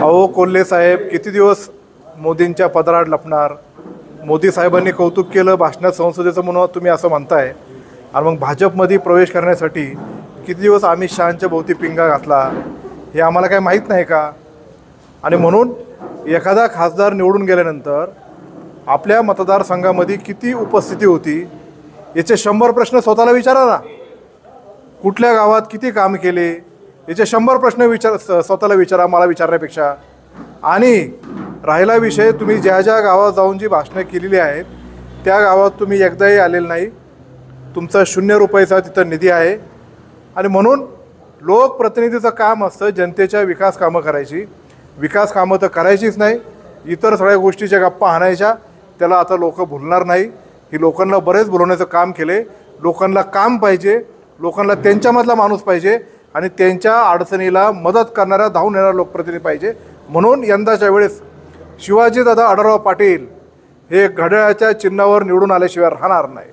अहो कोल्हे साहेब किती दिवस मोदींच्या पदरात लपणार. मोदी साहेबांनी कौतुक केलं भाषणात संसदेचं म्हणून तुम्ही असं म्हणताय, आणि मग भाजपमध्ये प्रवेश करण्यासाठी किती दिवस अमित शहांच्या भोवती पिंगा घातला हे आम्हाला काय माहीत नाही का. आणि म्हणून एखादा खासदार निवडून गेल्यानंतर आपल्या मतदारसंघामध्ये किती उपस्थिती होती याचे 100 प्रश्न स्वतःला विचारा ना. कुठल्या गावात किती काम केले याचे 100 प्रश्न स्वतःला विचारा मला विचारण्यापेक्षा. आणि राहिला विषय, तुम्ही ज्या ज्या गावात जाऊन जी भाषणं केलेली आहेत त्या गावात तुम्ही एकदाही आलेलं नाही. तुमचा 0 रुपयाचा तिथं निधी आहे. आणि म्हणून लोकप्रतिनिधीचं काम असतं जनतेच्या विकास कामं करायची. विकास कामं तर करायचीच नाही, इतर सगळ्या गोष्टीच्या गप्पा हाणायच्या. त्याला आता लोक भुलणार नाही. ही लोकांना बरेच बोलवण्याचं काम केले. लोकांना काम पाहिजे, लोकांना त्यांच्यामधला माणूस पाहिजे आणि त्यांच्या अडचणीला मदत करणारा धावून येणारा लोकप्रतिनिधी पाहिजे. म्हणून यंदाच्या वेळेस शिवाजीदादा आढळराव पाटील हे घड्याळाच्या चिन्हावर निवडून आल्याशिवाय राहणार नाही.